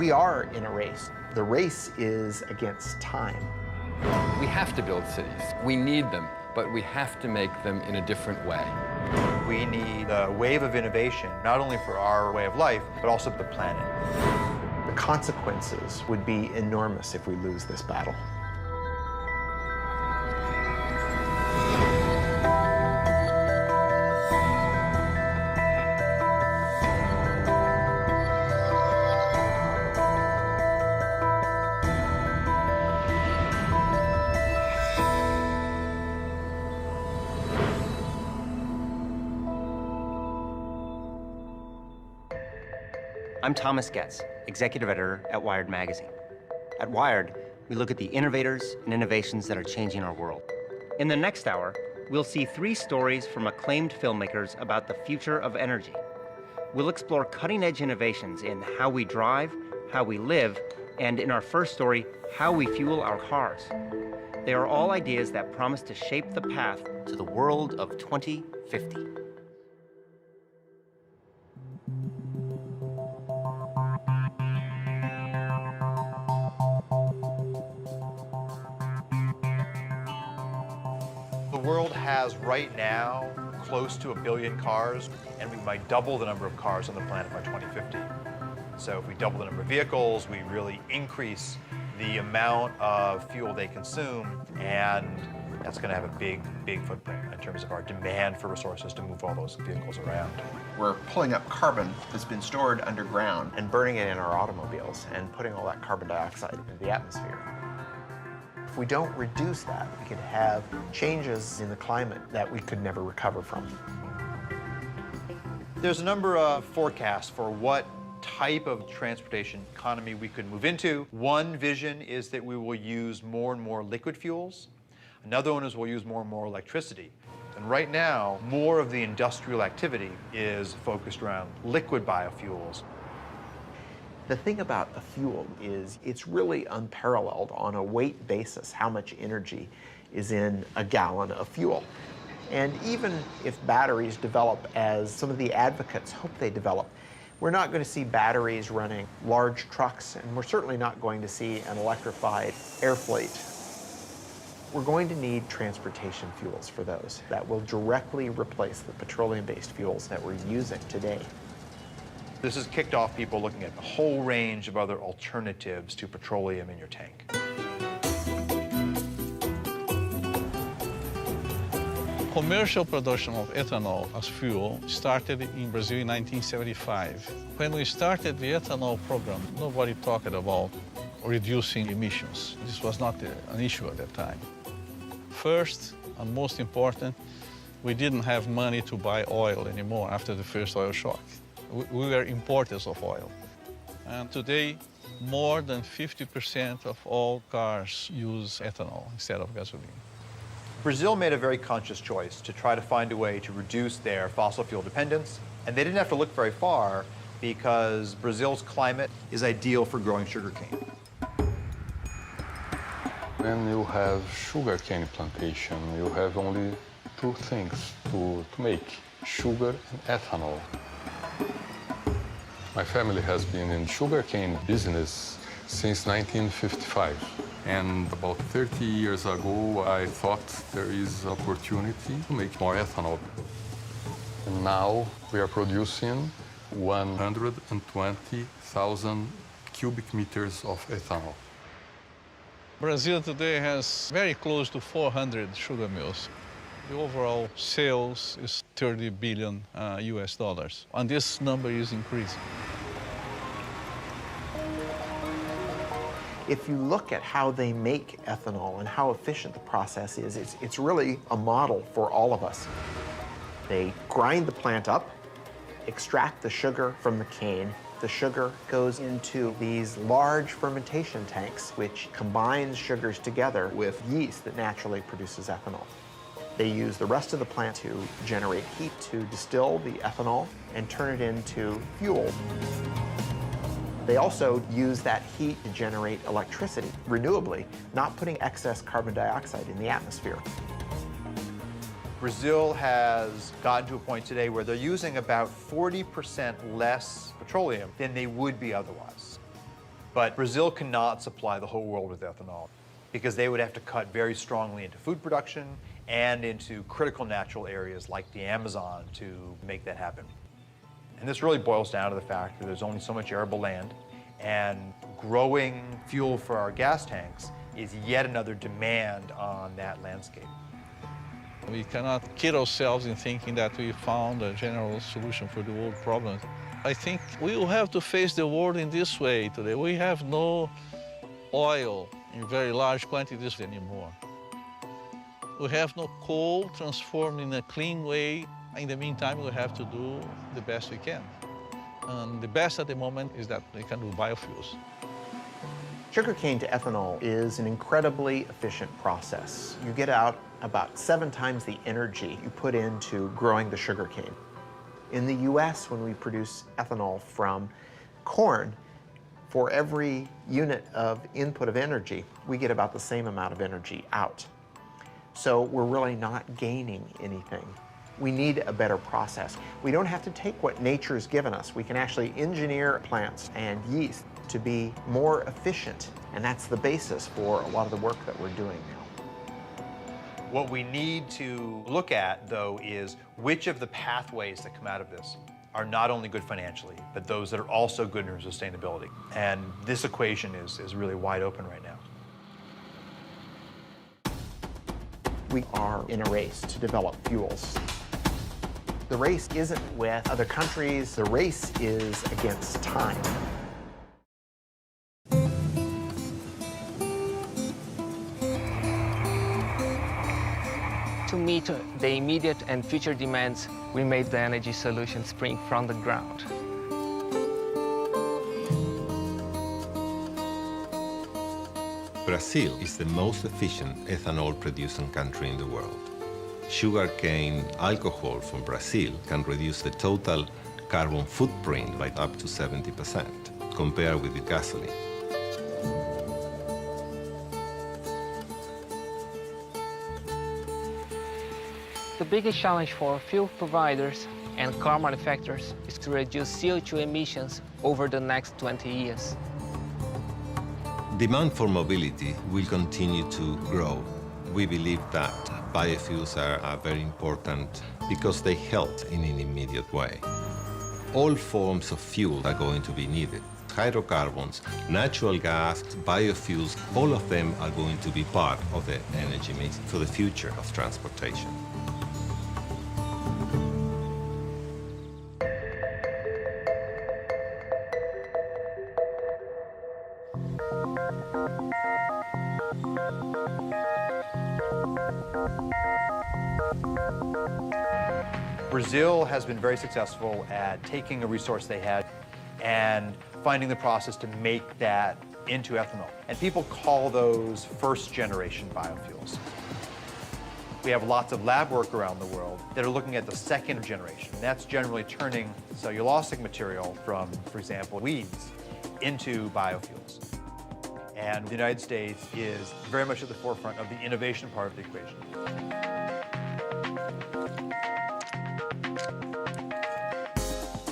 We are in a race. The race is against time. We have to build cities. We need them, but we have to make them in a different way. We need a wave of innovation, not only for our way of life, but also for the planet. The consequences would be enormous if we lose this battle. I'm Thomas Getz, executive editor at Wired magazine. At Wired, we look at the innovators and innovations that are changing our world. In the next hour, we'll see 3 stories from acclaimed filmmakers about the future of energy. We'll explore cutting-edge innovations in how we drive, how we live, and in our first story, how we fuel our cars. They are all ideas that promise to shape the path to the world of 2050. The world has right now close to 1 billion cars, and we might double the number of cars on the planet by 2050. So if we double the number of vehicles, we really increase the amount of fuel they consume, and that's going to have a big footprint in terms of our demand for resources to move all those vehicles around. We're pulling up carbon that's been stored underground and burning it in our automobiles and putting all that carbon dioxide into the atmosphere. If we don't reduce that, we could have changes in the climate that we could never recover from. There's a number of forecasts for what type of transportation economy we could move into. One vision is that we will use more and more liquid fuels. Another one is we'll use more and more electricity. And right now, more of the industrial activity is focused around liquid biofuels. The thing about a fuel is it's really unparalleled on a weight basis how much energy is in a gallon of fuel. And even if batteries develop as some of the advocates hope they develop, we're not going to see batteries running large trucks, and we're certainly not going to see an electrified air fleet. We're going to need transportation fuels for those that will directly replace the petroleum-based fuels that we're using today. This has kicked off people looking at a whole range of other alternatives to petroleum in your tank. Commercial production of ethanol as fuel started in Brazil in 1975. When we started the ethanol program, nobody talked about reducing emissions. This was not an issue at that time. First, and most important, we didn't have money to buy oil anymore after the first oil shock. We were importers of oil. And today, more than 50% of all cars use ethanol instead of gasoline. Brazil made a very conscious choice to try to find a way to reduce their fossil fuel dependence. And they didn't have to look very far because Brazil's climate is ideal for growing sugarcane. When you have sugarcane plantation, you have only 2 things to make, sugar and ethanol. My family has been in sugarcane business since 1955. And about 30 years ago, I thought there is opportunity to make more ethanol. And now we are producing 120,000 cubic meters of ethanol. Brazil today has very close to 400 sugar mills. The overall sales is 30 billion US dollars, and this number is increasing. If you look at how they make ethanol and how efficient the process is, it's really a model for all of us. They grind the plant up, extract the sugar from the cane. The sugar goes into these large fermentation tanks, which combines sugars together with yeast that naturally produces ethanol. They use the rest of the plant to generate heat to distill the ethanol and turn it into fuel. They also use that heat to generate electricity renewably, not putting excess carbon dioxide in the atmosphere. Brazil has gotten to a point today where they're using about 40% less petroleum than they would be otherwise. But Brazil cannot supply the whole world with ethanol because they would have to cut very strongly into food production and into critical natural areas like the Amazon to make that happen. And this really boils down to the fact that there's only so much arable land, and growing fuel for our gas tanks is yet another demand on that landscape. We cannot kid ourselves in thinking that we found a general solution for the world problems. I think we will have to face the world in this way today. We have no oil in very large quantities anymore. We have no coal transformed in a clean way. In the meantime, we have to do the best we can. And the best at the moment is that we can do biofuels. Sugarcane to ethanol is an incredibly efficient process. You get out about 7 times the energy you put into growing the sugarcane. In the US, when we produce ethanol from corn, for every unit of input of energy, we get about the same amount of energy out. So we're really not gaining anything. We need a better process. We don't have to take what nature's given us. We can actually engineer plants and yeast to be more efficient, and that's the basis for a lot of the work that we're doing now. What we need to look at, though, is which of the pathways that come out of this are not only good financially, but those that are also good in sustainability. And this equation is really wide open right now. We are in a race to develop fuels. The race isn't with other countries, the race is against time. To meet the immediate and future demands, we made the energy solution spring from the ground. Brazil is the most efficient ethanol-producing country in the world. Sugarcane alcohol from Brazil can reduce the total carbon footprint by up to 70% compared with the gasoline. The biggest challenge for fuel providers and car manufacturers is to reduce CO2 emissions over the next 20 years. Demand for mobility will continue to grow. We believe that biofuels are very important because they help in an immediate way. All forms of fuel are going to be needed. Hydrocarbons, natural gas, biofuels, all of them are going to be part of the energy mix for the future of transportation. Brazil has been very successful at taking a resource they had and finding the process to make that into ethanol. And people call those first-generation biofuels. We have lots of lab work around the world that are looking at the second generation. That's generally turning cellulosic material from, for example, weeds into biofuels. And the United States is very much at the forefront of the innovation part of the equation.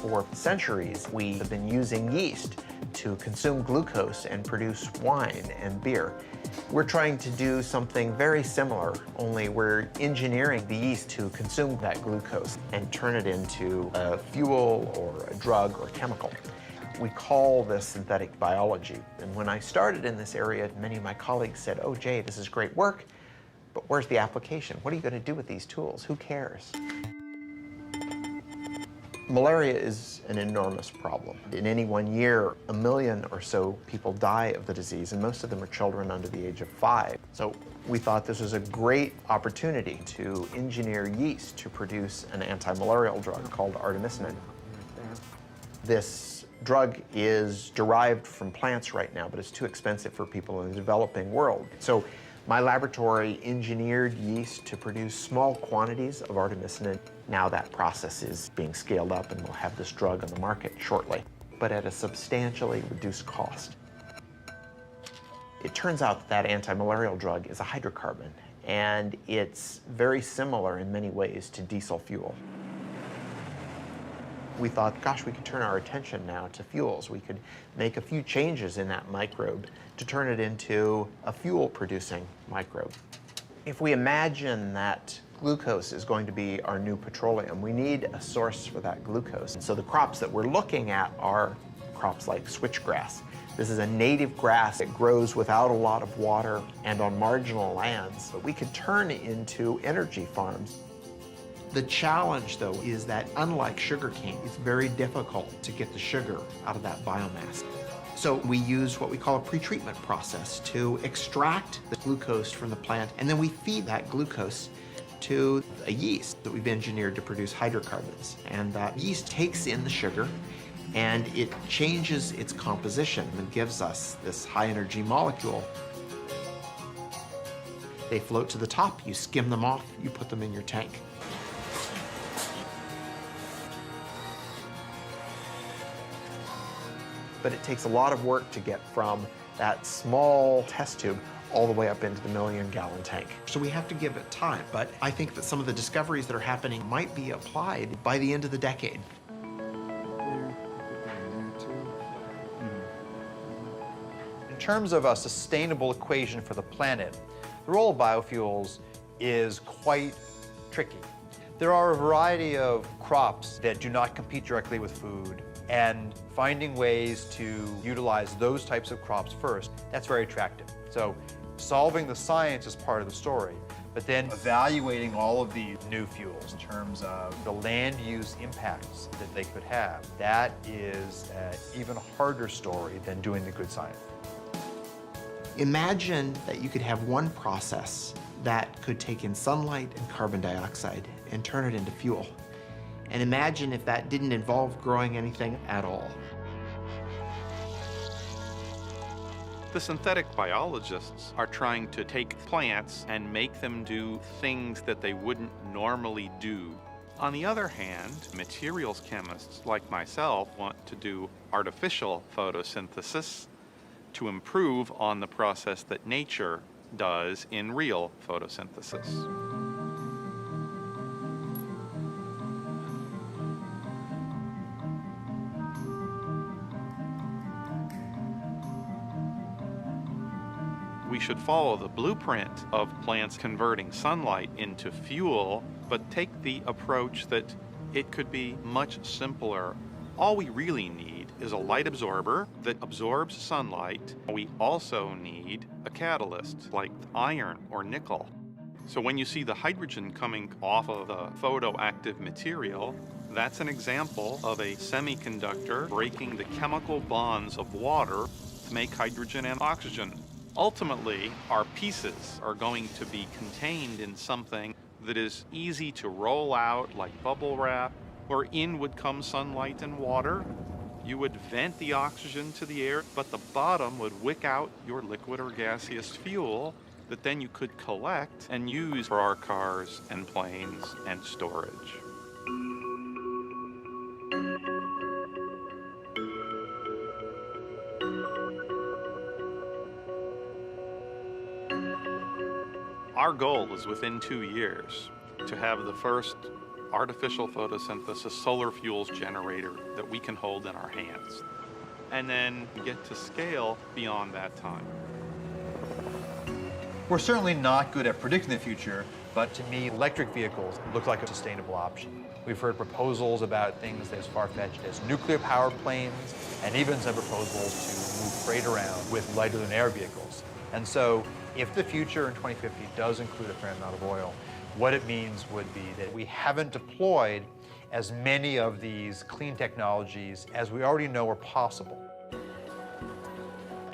For centuries, we have been using yeast to consume glucose and produce wine and beer. We're trying to do something very similar, only we're engineering the yeast to consume that glucose and turn it into a fuel or a drug or chemical. We call this synthetic biology. And when I started in this area, many of my colleagues said, "Oh, Jay, this is great work, but where's the application? What are you going to do with these tools? Who cares?" Malaria is an enormous problem. In any one year, 1 million or so people die of the disease, and most of them are children under the age of 5. So we thought this was a great opportunity to engineer yeast to produce an anti-malarial drug called artemisinin. This drug is derived from plants right now, but it's too expensive for people in the developing world. So my laboratory engineered yeast to produce small quantities of artemisinin. Now that process is being scaled up and we'll have this drug on the market shortly, but at a substantially reduced cost. It turns out that anti-malarial drug is a hydrocarbon, and it's very similar in many ways to diesel fuel. We thought, gosh, we could turn our attention now to fuels. We could make a few changes in that microbe to turn it into a fuel-producing microbe. If we imagine that glucose is going to be our new petroleum, we need a source for that glucose. And so the crops that we're looking at are crops like switchgrass. This is a native grass. It grows without a lot of water and on marginal lands, but we could turn into energy farms. The challenge, though, is that unlike sugarcane, it's very difficult to get the sugar out of that biomass. So we use what we call a pretreatment process to extract the glucose from the plant, and then we feed that glucose to a yeast that we've engineered to produce hydrocarbons. And that yeast takes in the sugar, and it changes its composition and gives us this high-energy molecule. They float to the top, you skim them off, you put them in your tank. But it takes a lot of work to get from that small test tube all the way up into the million-gallon tank. So we have to give it time, but I think that some of the discoveries that are happening might be applied by the end of the decade. In terms of a sustainable equation for the planet, the role of biofuels is quite tricky. There are a variety of crops that do not compete directly with food, and finding ways to utilize those types of crops first, that's very attractive. So solving the science is part of the story, but then evaluating all of these new fuels in terms of the land use impacts that they could have, that is an even harder story than doing the good science. Imagine that you could have one process that could take in sunlight and carbon dioxide and turn it into fuel. And imagine if that didn't involve growing anything at all. The synthetic biologists are trying to take plants and make them do things that they wouldn't normally do. On the other hand, materials chemists like myself want to do artificial photosynthesis to improve on the process that nature does in real photosynthesis. We should follow the blueprint of plants converting sunlight into fuel, but take the approach that it could be much simpler. All we really need is a light absorber that absorbs sunlight. We also need a catalyst like iron or nickel. So when you see the hydrogen coming off of the photoactive material, that's an example of a semiconductor breaking the chemical bonds of water to make hydrogen and oxygen. Ultimately, our pieces are going to be contained in something that is easy to roll out like bubble wrap, where in would come sunlight and water. You would vent the oxygen to the air, but the bottom would wick out your liquid or gaseous fuel that then you could collect and use for our cars and planes and storage. Our goal is within 2 years to have the first artificial photosynthesis solar fuels generator that we can hold in our hands, and then get to scale beyond that time. We're certainly not good at predicting the future, but to me, electric vehicles look like a sustainable option. We've heard proposals about things as far-fetched as nuclear-powered planes, and even some proposals to move freight around with lighter-than-air vehicles. And so, if the future in 2050 does include a fair amount of oil, what it means would be that we haven't deployed as many of these clean technologies as we already know are possible.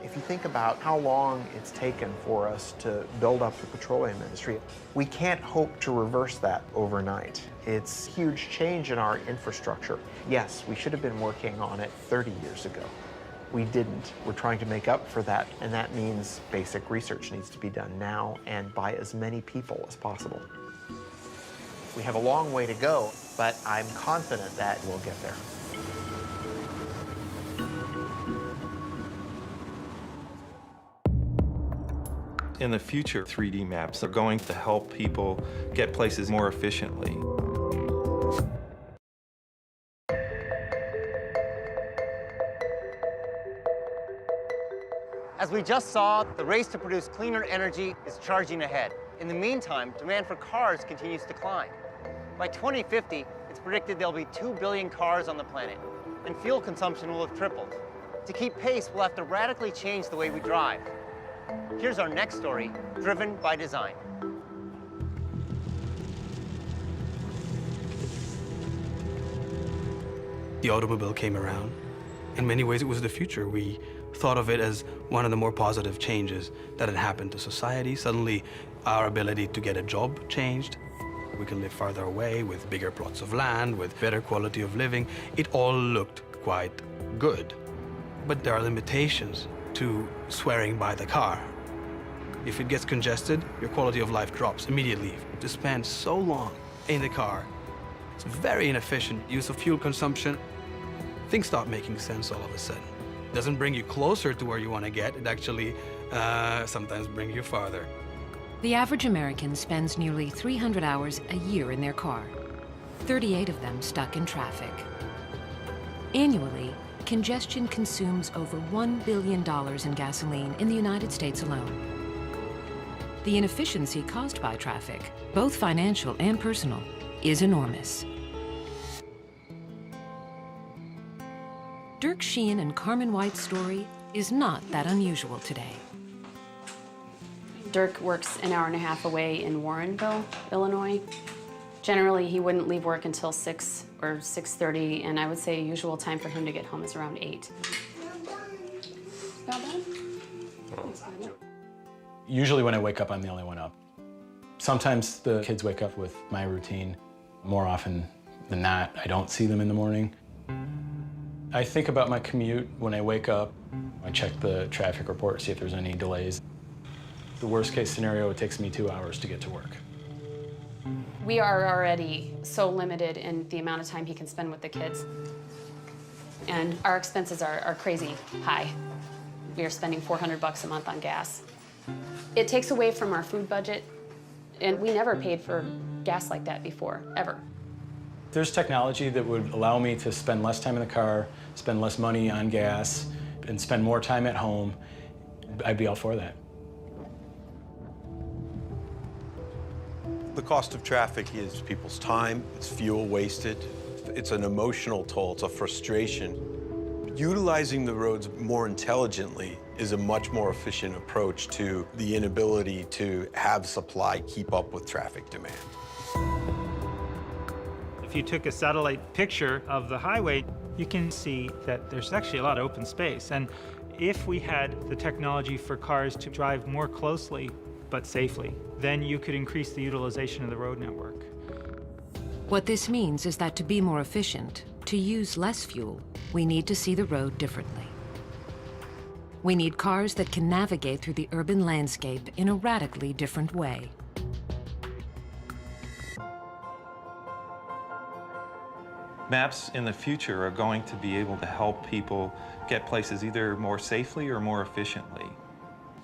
If you think about how long it's taken for us to build up the petroleum industry, we can't hope to reverse that overnight. It's a huge change in our infrastructure. Yes, we should have been working on it 30 years ago. We didn't. We're trying to make up for that, and that means basic research needs to be done now and by as many people as possible. We have a long way to go, but I'm confident that we'll get there. In the future, 3D maps are going to help people get places more efficiently. As we just saw, the race to produce cleaner energy is charging ahead. In the meantime, demand for cars continues to climb. By 2050, it's predicted there'll be 2 billion cars on the planet, and fuel consumption will have tripled. To keep pace, we'll have to radically change the way we drive. Here's our next story, Driven by Design. The automobile came around. In many ways, it was the future. We thought of it as one of the more positive changes that had happened to society. Suddenly, our ability to get a job changed. We could live farther away with bigger plots of land, with better quality of living. It all looked quite good. But there are limitations to swearing by the car. If it gets congested, your quality of life drops immediately. To spend so long in the car, it's very inefficient use of fuel consumption. Things start making sense all of a sudden. It doesn't bring you closer to where you want to get. It actually sometimes brings you farther. The average American spends nearly 300 hours a year in their car, 38 of them stuck in traffic. Annually, congestion consumes over $1 billion in gasoline in the United States alone. The inefficiency caused by traffic, both financial and personal, is enormous. Dirk Sheehan and Carmen White's story is not that unusual today. Dirk works an hour and a half away in Warrenville, Illinois. Generally, he wouldn't leave work until 6 or 6:30, and I would say a usual time for him to get home is around 8. Not bad? Usually when I wake up, I'm the only one up. Sometimes the kids wake up with my routine. More often than not, I don't see them in the morning. I think about my commute when I wake up. I check the traffic report, see if there's any delays. The worst case scenario, it takes me 2 hours to get to work. We are already so limited in the amount of time he can spend with the kids. And our expenses are crazy high. We are spending $400 a month on gas. It takes away from our food budget, and we never paid for gas like that before, ever. There's technology that would allow me to spend less time in the car, spend less money on gas, and spend more time at home. I'd be all for that. The cost of traffic is people's time, it's fuel wasted, it's an emotional toll, it's a frustration. Utilizing the roads more intelligently is a much more efficient approach to the inability to have supply keep up with traffic demand. If you took a satellite picture of the highway, you can see that there's actually a lot of open space. And if we had the technology for cars to drive more closely but safely, then you could increase the utilization of the road network. What this means is that to be more efficient, to use less fuel, we need to see the road differently. We need cars that can navigate through the urban landscape in a radically different way. Maps in the future are going to be able to help people get places either more safely or more efficiently.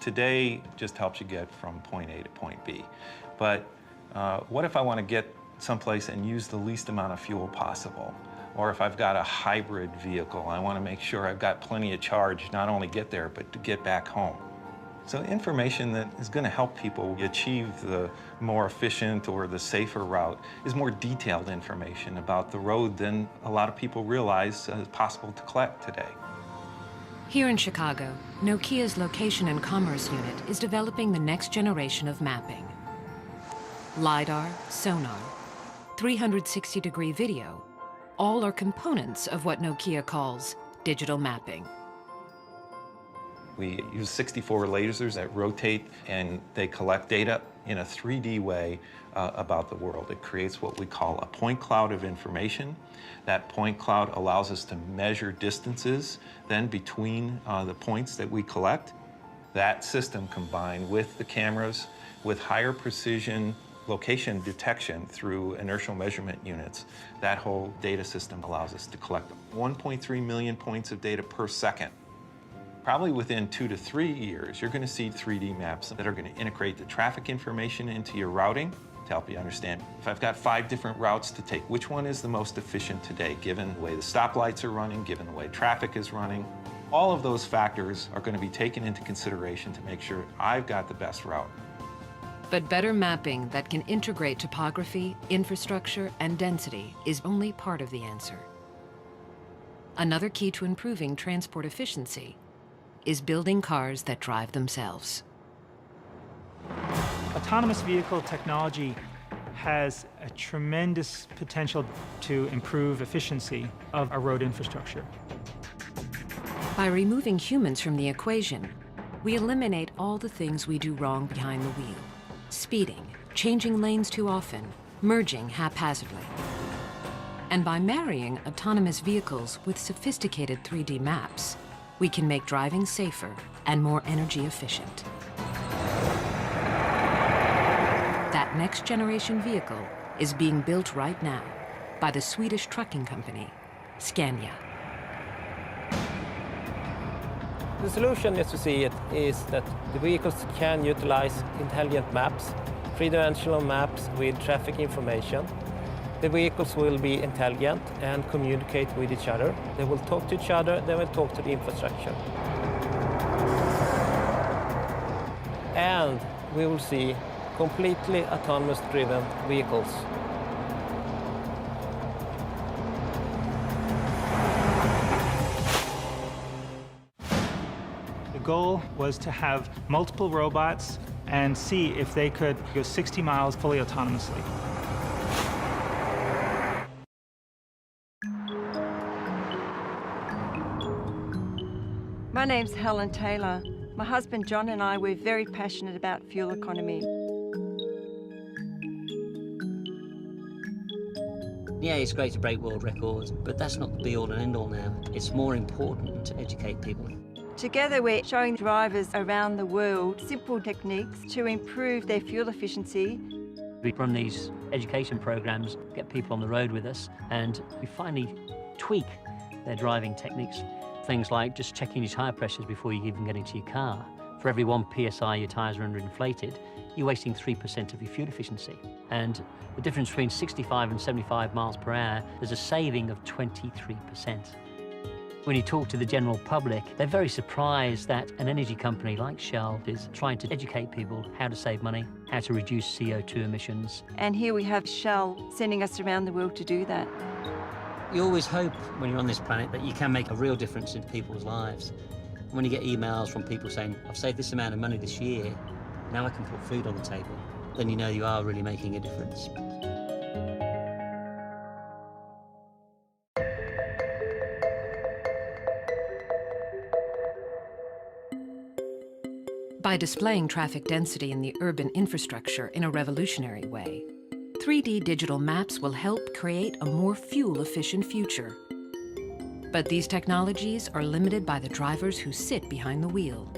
Today, it just helps you get from point A to point B. But what if I want to get someplace and use the least amount of fuel possible? Or if I've got a hybrid vehicle, I want to make sure I've got plenty of charge, not only get there, but to get back home. So information that is going to help people achieve the more efficient or the safer route is more detailed information about the road than a lot of people realize is possible to collect today. Here in Chicago, Nokia's Location and Commerce Unit is developing the next generation of mapping. LiDAR, sonar, 360-degree video, all are components of what Nokia calls digital mapping. We use 64 lasers that rotate and they collect data in a 3D way about the world. It creates what we call a point cloud of information. That point cloud allows us to measure distances then between the points that we collect. That system combined with the cameras with higher precision location detection through inertial measurement units, that whole data system allows us to collect 1.3 million points of data per second. Probably within 2 to 3 years, you're going to see 3D maps that are going to integrate the traffic information into your routing to help you understand. If I've got 5 different routes to take, which one is the most efficient today, given the way the stoplights are running, given the way traffic is running? All of those factors are going to be taken into consideration to make sure I've got the best route. But better mapping that can integrate topography, infrastructure, and density is only part of the answer. Another key to improving transport efficiency is building cars that drive themselves. Autonomous vehicle technology has a tremendous potential to improve efficiency of our road infrastructure. By removing humans from the equation, we eliminate all the things we do wrong behind the wheel. Speeding, changing lanes too often, merging haphazardly. And by marrying autonomous vehicles with sophisticated 3D maps, we can make driving safer and more energy efficient. That next generation vehicle is being built right now by the Swedish trucking company, Scania. The solution, as you see it, is that the vehicles can utilize intelligent maps, three-dimensional maps with traffic information. The vehicles will be intelligent and communicate with each other. They will talk to each other, they will talk to the infrastructure. And we will see completely autonomous driven vehicles. The goal was to have multiple robots and see if they could go 60 miles fully autonomously. My name's Helen Taylor. My husband John and I, we're very passionate about fuel economy. Yeah, it's great to break world records, but that's not the be-all and end-all now. It's more important to educate people. Together we're showing drivers around the world simple techniques to improve their fuel efficiency. We run these education programs, get people on the road with us, and we finally tweak their driving techniques. Things like just checking your tyre pressures before you even get into your car. For every 1 PSI your tyres are underinflated, you're wasting 3% of your fuel efficiency. And the difference between 65 and 75 miles per hour, there's a saving of 23%. When you talk to the general public, they're very surprised that an energy company like Shell is trying to educate people how to save money, how to reduce CO2 emissions. And here we have Shell sending us around the world to do that. You always hope when you're on this planet that you can make a real difference in people's lives. When you get emails from people saying, I've saved this amount of money this year, now I can put food on the table, then you know you are really making a difference. By displaying traffic density in the urban infrastructure in a revolutionary way, 3D digital maps will help create a more fuel-efficient future. But these technologies are limited by the drivers who sit behind the wheel.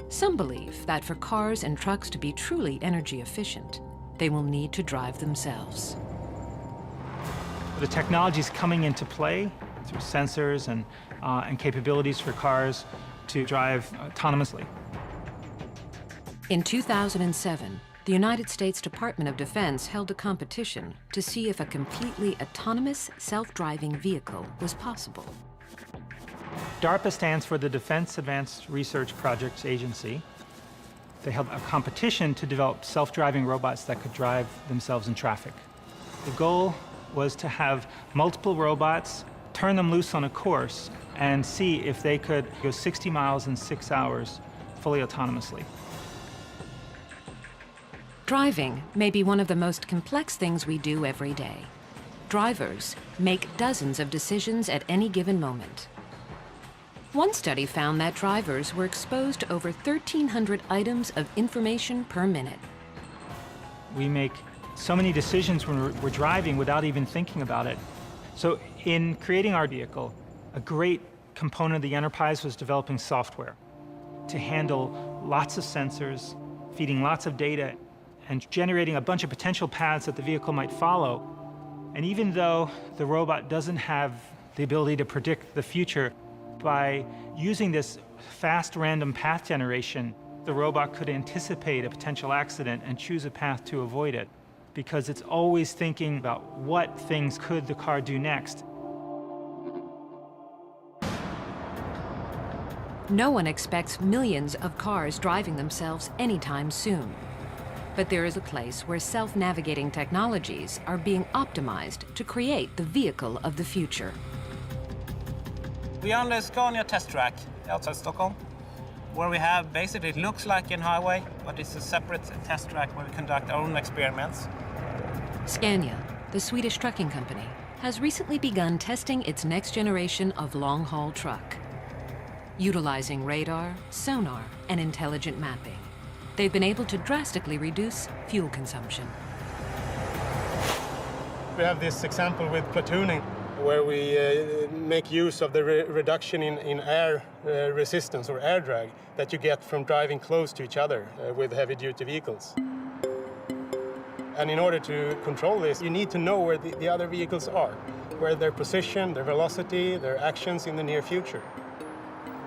Some believe that for cars and trucks to be truly energy efficient, they will need to drive themselves. The technology is coming into play through sensors and capabilities for cars to drive autonomously. In 2007, the United States Department of Defense held a competition to see if a completely autonomous self-driving vehicle was possible. DARPA stands for the Defense Advanced Research Projects Agency. They held a competition to develop self-driving robots that could drive themselves in traffic. The goal was to have multiple robots, turn them loose on a course, and see if they could go 60 miles in 6 hours fully autonomously. Driving may be one of the most complex things we do every day. Drivers make dozens of decisions at any given moment. One study found that drivers were exposed to over 1,300 items of information per minute. We make so many decisions when we're driving without even thinking about it. So in creating our vehicle, a great component of the enterprise was developing software to handle lots of sensors, feeding lots of data, and generating a bunch of potential paths that the vehicle might follow. And even though the robot doesn't have the ability to predict the future, by using this fast random path generation, the robot could anticipate a potential accident and choose a path to avoid it, because it's always thinking about what things could the car do next. No one expects millions of cars driving themselves anytime soon. But there is a place where self-navigating technologies are being optimized to create the vehicle of the future. We are on the Scania test track outside Stockholm, where we have basically, it looks like a highway, but it's a separate test track where we conduct our own experiments. Scania, the Swedish trucking company, has recently begun testing its next generation of long-haul truck. Utilizing radar, sonar, and intelligent mapping, they've been able to drastically reduce fuel consumption. We have this example with platooning, where we make use of the reduction in air resistance or air drag that you get from driving close to each other with heavy-duty vehicles. And in order to control this, you need to know where the other vehicles are, where their position, their velocity, their actions in the near future.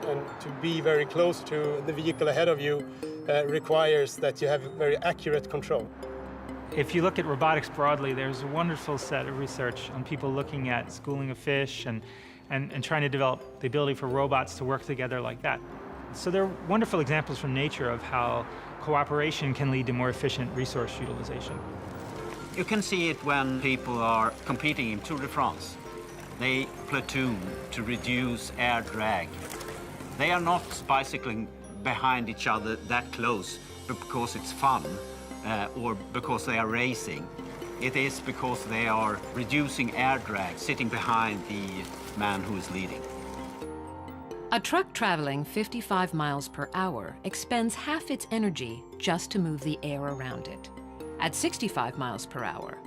And to be very close to the vehicle ahead of you requires that you have very accurate control. If you look at robotics broadly, there's a wonderful set of research on people looking at schooling of fish and trying to develop the ability for robots to work together like that. So there are wonderful examples from nature of how cooperation can lead to more efficient resource utilization. You can see it when people are competing in Tour de France. They platoon to reduce air drag. They are not bicycling behind each other that close because it's fun. Or because they are racing. It is because they are reducing air drag, sitting behind the man who is leading. A truck traveling 55 miles per hour expends half its energy just to move the air around it. At 65 miles per hour,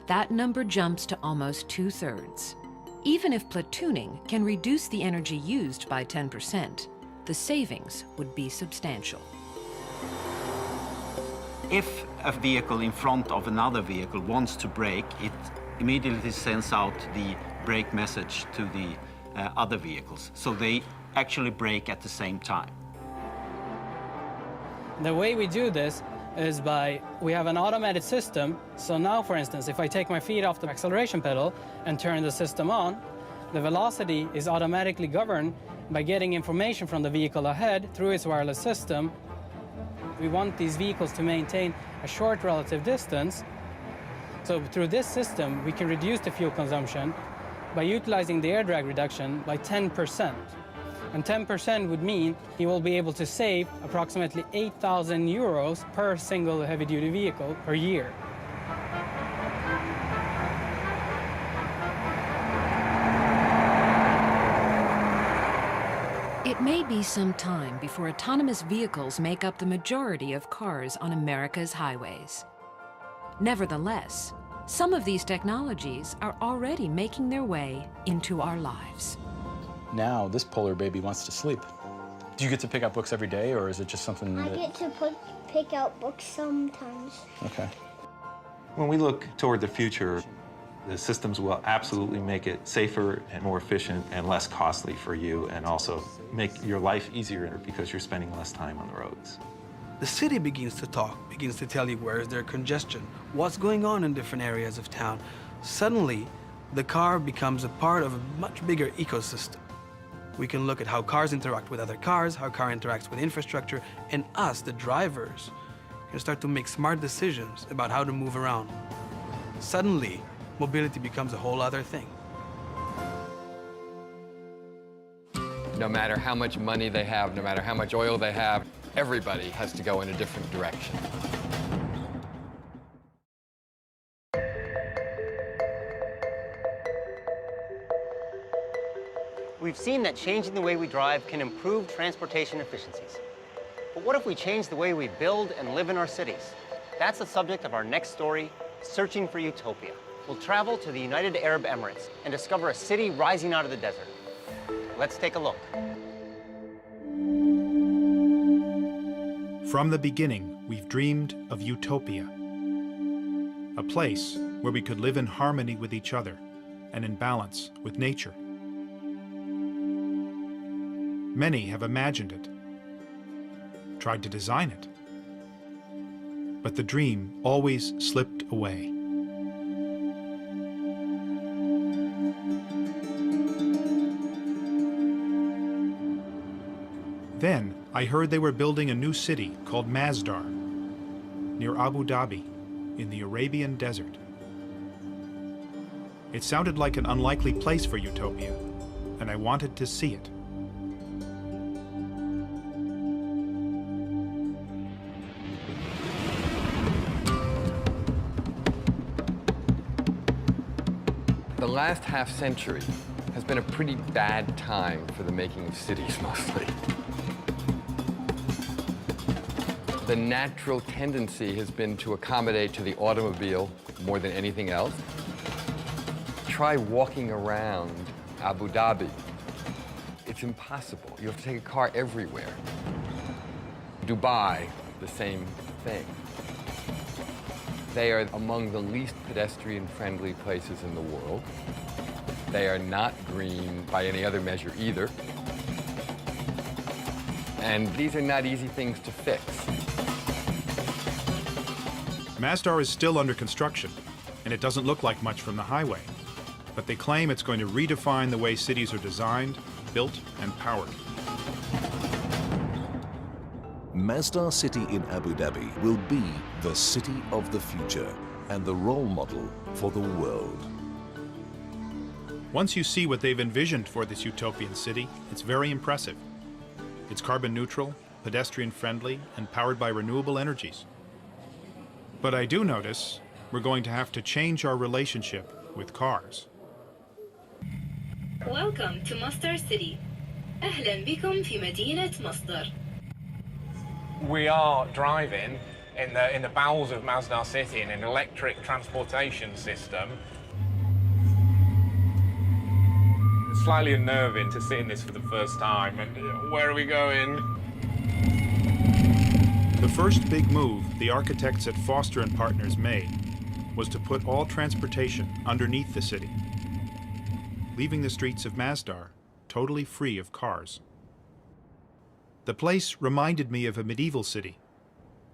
that number jumps to almost 2/3. Even if platooning can reduce the energy used by 10%, the savings would be substantial. If a vehicle in front of another vehicle wants to brake, it immediately sends out the brake message to the other vehicles. So they actually brake at the same time. The way we do this is we have an automated system. So now, for instance, if I take my feet off the acceleration pedal and turn the system on, the velocity is automatically governed by getting information from the vehicle ahead through its wireless system. We want these vehicles to maintain a short relative distance. So through this system, we can reduce the fuel consumption by utilizing the air drag reduction by 10%. And 10% would mean you will be able to save approximately 8,000 euros per single heavy-duty vehicle per year. It may be some time before autonomous vehicles make up the majority of cars on America's highways. Nevertheless, some of these technologies are already making their way into our lives. Now, this polar baby wants to sleep. Do you get to pick up books every day, or is it just something that... I get to pick out books sometimes. Okay. When we look toward the future, the systems will absolutely make it safer and more efficient and less costly for you, and also make your life easier because you're spending less time on the roads. The city begins to talk, begins to tell you where is there congestion, what's going on in different areas of town. Suddenly, the car becomes a part of a much bigger ecosystem. We can look at how cars interact with other cars, how car interacts with infrastructure, and us, the drivers, can start to make smart decisions about how to move around. Suddenly, mobility becomes a whole other thing. No matter how much money they have, no matter how much oil they have, everybody has to go in a different direction. We've seen that changing the way we drive can improve transportation efficiencies. But what if we change the way we build and live in our cities? That's the subject of our next story, Searching for Utopia. We'll travel to the United Arab Emirates and discover a city rising out of the desert. Let's take a look. From the beginning, we've dreamed of utopia, a place where we could live in harmony with each other and in balance with nature. Many have imagined it, tried to design it, but the dream always slipped away. Then I heard they were building a new city called Masdar, near Abu Dhabi, in the Arabian desert. It sounded like an unlikely place for utopia, and I wanted to see it. The last half century has been a pretty bad time for the making of cities, mostly. The natural tendency has been to accommodate to the automobile more than anything else. Try walking around Abu Dhabi. It's impossible. You have to take a car everywhere. Dubai, the same thing. They are among the least pedestrian-friendly places in the world. They are not green by any other measure either. And these are not easy things to fix. Masdar is still under construction, and it doesn't look like much from the highway. But they claim it's going to redefine the way cities are designed, built, and powered. Masdar City in Abu Dhabi will be the city of the future and the role model for the world. Once you see what they've envisioned for this utopian city, it's very impressive. It's carbon neutral, pedestrian friendly, and powered by renewable energies. But I do notice we're going to have to change our relationship with cars. Welcome to Masdar City. أهلا بكم في مدينة مصدر. We are driving in the bowels of Masdar City in an electric transportation system. It's slightly unnerving to sit in this for the first time. And where are we going? The first big move the architects at Foster & Partners made was to put all transportation underneath the city, leaving the streets of Masdar totally free of cars. The place reminded me of a medieval city,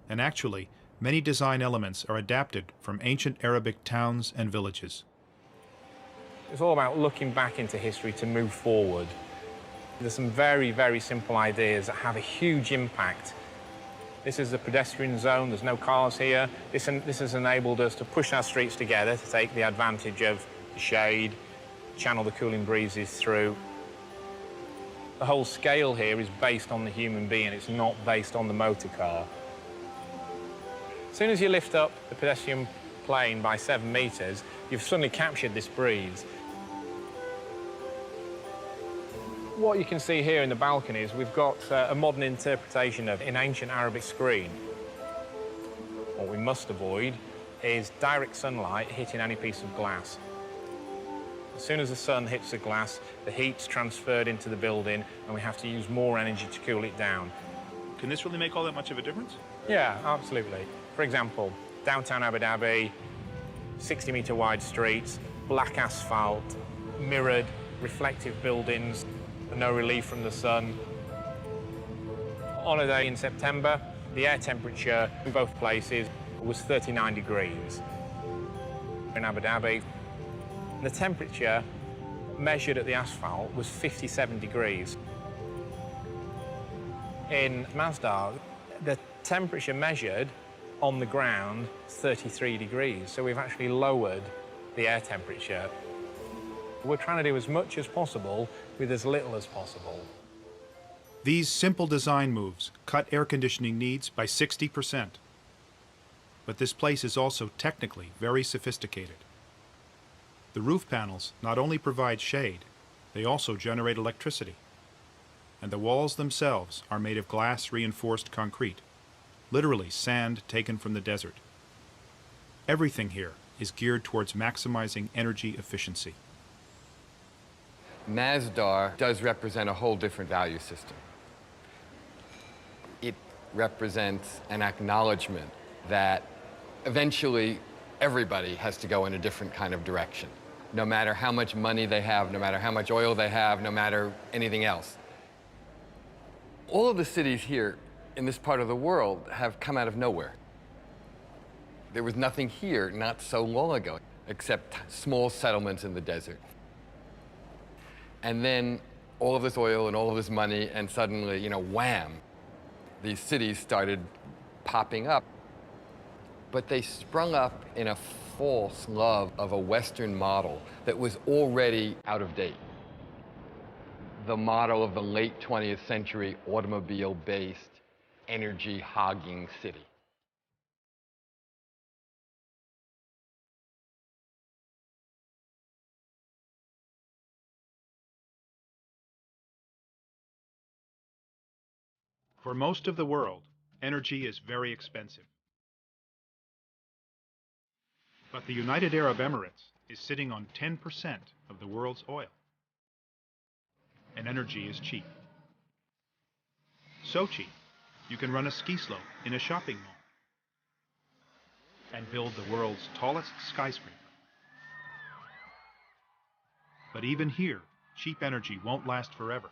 and actually, many design elements are adapted from ancient Arabic towns and villages. It's all about looking back into history to move forward. There's some very, very simple ideas that have a huge impact. This is a pedestrian zone, there's no cars here. This has enabled us to push our streets together to take the advantage of the shade, channel the cooling breezes through. The whole scale here is based on the human being, it's not based on the motor car. As soon as you lift up the pedestrian plane by 7 meters, you've suddenly captured this breeze. What you can see here in the balcony is we've got a modern interpretation of an ancient Arabic screen. What we must avoid is direct sunlight hitting any piece of glass. As soon as the sun hits the glass, the heat's transferred into the building and we have to use more energy to cool it down. Can this really make all that much of a difference? Yeah, absolutely. For example, downtown Abu Dhabi, 60-meter wide streets, black asphalt, mirrored, reflective buildings, no relief from the sun. On a day in September, the air temperature in both places was 39 degrees. In Abu Dhabi, the temperature measured at the asphalt was 57 degrees. In Masdar, the temperature measured on the ground is 33 degrees, so we've actually lowered the air temperature. We're trying to do as much as possible with as little as possible. These simple design moves cut air conditioning needs by 60%. But this place is also technically very sophisticated. The roof panels not only provide shade, they also generate electricity. And the walls themselves are made of glass-reinforced concrete, literally sand taken from the desert. Everything here is geared towards maximizing energy efficiency. Masdar does represent a whole different value system. It represents an acknowledgement that eventually everybody has to go in a different kind of direction, no matter how much money they have, no matter how much oil they have, no matter anything else. All of the cities here in this part of the world have come out of nowhere. There was nothing here not so long ago, except small settlements in the desert. And then all of this oil and all of this money, and suddenly, you know, wham, these cities started popping up. But they sprung up in a false love of a Western model that was already out of date. The model of the late 20th century automobile-based, energy-hogging city. For most of the world, energy is very expensive. But the United Arab Emirates is sitting on 10% of the world's oil. And energy is cheap. So cheap, you can run a ski slope in a shopping mall and build the world's tallest skyscraper. But even here, cheap energy won't last forever,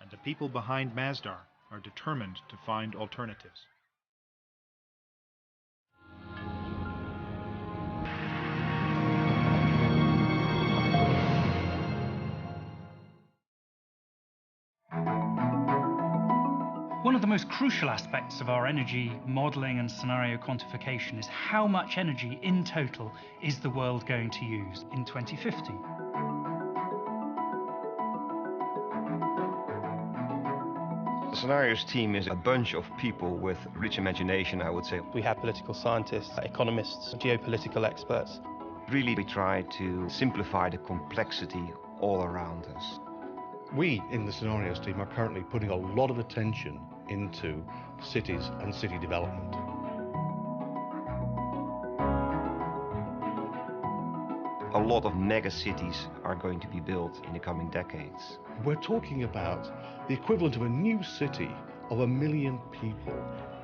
and the people behind Masdar are determined to find alternatives. One of the most crucial aspects of our energy modelling and scenario quantification is how much energy in total is the world going to use in 2050. The scenarios team is a bunch of people with rich imagination, I would say. We have political scientists, economists, geopolitical experts. Really, we try to simplify the complexity all around us. We in the scenarios team are currently putting a lot of attention into cities and city development. A lot of mega cities are going to be built in the coming decades. We're talking about the equivalent of a new city of 1 million people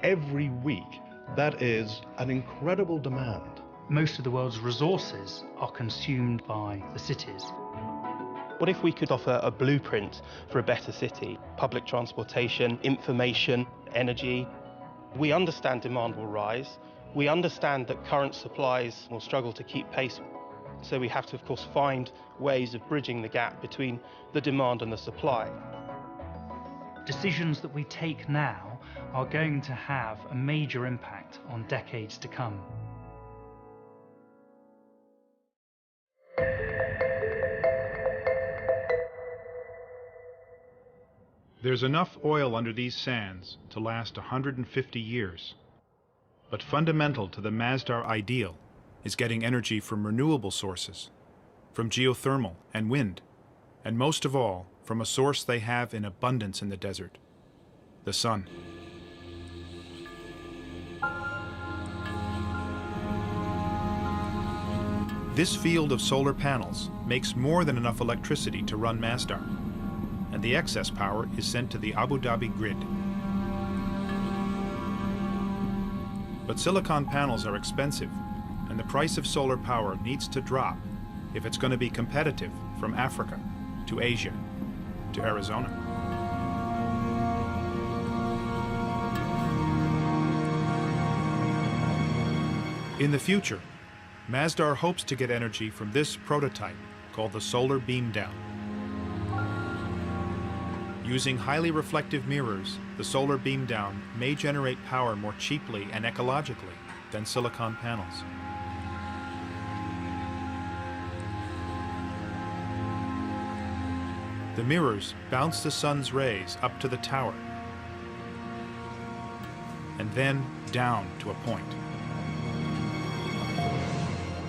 every week. That is an incredible demand. Most of the world's resources are consumed by the cities. What if we could offer a blueprint for a better city? Public transportation, information, energy. We understand demand will rise. We understand that current supplies will struggle to keep pace. So we have to, of course, find ways of bridging the gap between the demand and the supply. Decisions that we take now are going to have a major impact on decades to come. There's enough oil under these sands to last 150 years. But fundamental to the Masdar ideal is getting energy from renewable sources, from geothermal and wind, and most of all, from a source they have in abundance in the desert, the sun. This field of solar panels makes more than enough electricity to run Masdar, and the excess power is sent to the Abu Dhabi grid. But silicon panels are expensive, and the price of solar power needs to drop if it's going to be competitive from Africa to Asia to Arizona. In the future, Masdar hopes to get energy from this prototype called the solar beam down. Using highly reflective mirrors, the solar beam down may generate power more cheaply and ecologically than silicon panels. The mirrors bounce the sun's rays up to the tower and then down to a point.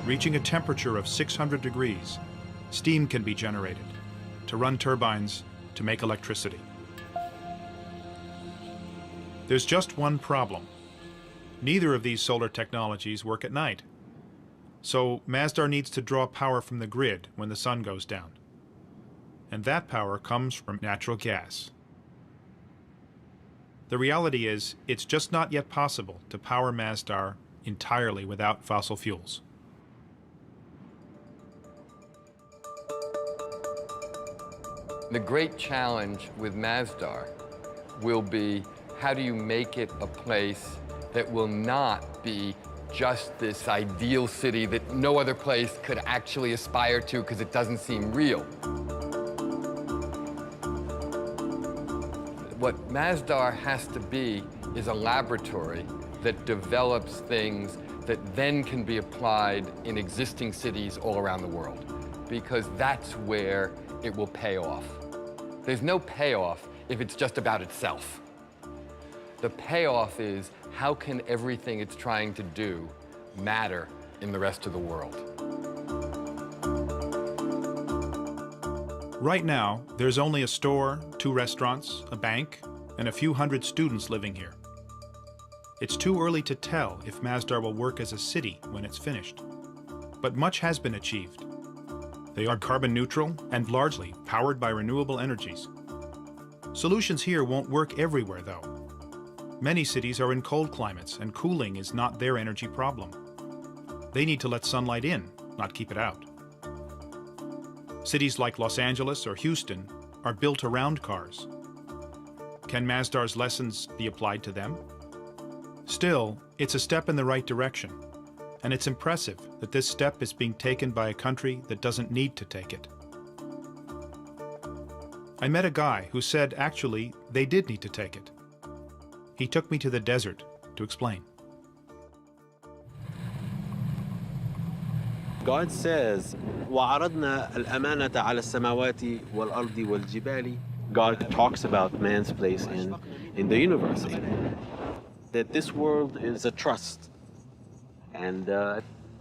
Reaching a temperature of 600 degrees, steam can be generated to run turbines to make electricity. There's just one problem. Neither of these solar technologies work at night. So Masdar needs to draw power from the grid when the sun goes down. And that power comes from natural gas. The reality is, it's just not yet possible to power Masdar entirely without fossil fuels. The great challenge with Masdar will be, how do you make it a place that will not be just this ideal city that no other place could actually aspire to because it doesn't seem real? What Masdar has to be is a laboratory that develops things that then can be applied in existing cities all around the world, because that's where it will pay off. There's no payoff if it's just about itself. The payoff is how can everything it's trying to do matter in the rest of the world. Right now, there's only a store, 2 restaurants, a bank, and a few hundred students living here. It's too early to tell if Masdar will work as a city when it's finished. But much has been achieved. They are carbon neutral and largely powered by renewable energies. Solutions here won't work everywhere, though. Many cities are in cold climates, and cooling is not their energy problem. They need to let sunlight in, not keep it out. Cities like Los Angeles or Houston are built around cars. Can Masdar's lessons be applied to them? Still, it's a step in the right direction, and it's impressive that this step is being taken by a country that doesn't need to take it. I met a guy who said actually they did need to take it. He took me to the desert to explain. God says, وَعَرَضْنَا الْأَمَانَةَ عَلَى السَّمَاوَاتِ وَالْأَرْضِ وَالْجِبَالِ. God talks about man's place in the universe, that this world is a trust. And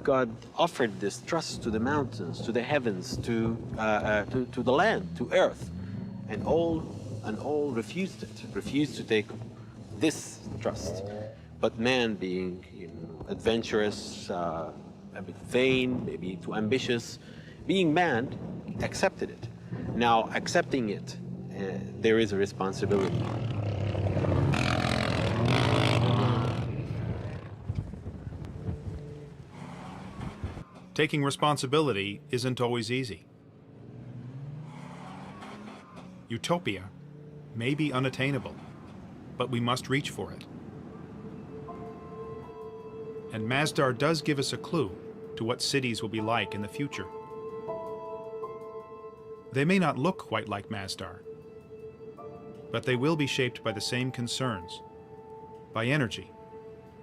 God offered this trust to the mountains, to the heavens, to the land, to earth. And all refused it, refused to take this trust. But man, being adventurous, a bit vain, maybe too ambitious, being man, accepted it. Now, accepting it, there is a responsibility. Taking responsibility isn't always easy. Utopia may be unattainable, but we must reach for it. And Masdar does give us a clue to what cities will be like in the future. They may not look quite like Masdar, but they will be shaped by the same concerns, by energy,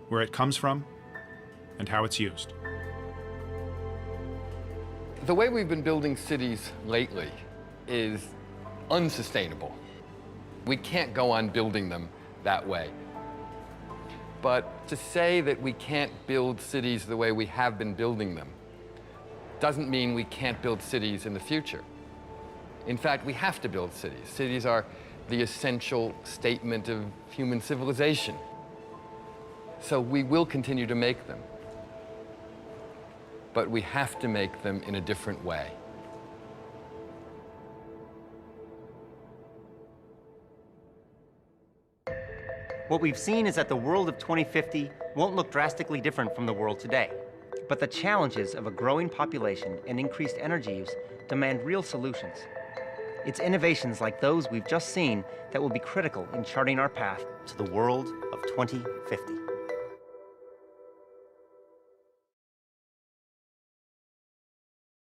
where it comes from, and how it's used. The way we've been building cities lately is unsustainable. We can't go on building them that way. But to say that we can't build cities the way we have been building them doesn't mean we can't build cities in the future. In fact, we have to build cities. Cities are the essential statement of human civilization. So we will continue to make them. But we have to make them in a different way. What we've seen is that the world of 2050 won't look drastically different from the world today. But the challenges of a growing population and increased energy use demand real solutions. It's innovations like those we've just seen that will be critical in charting our path to the world of 2050.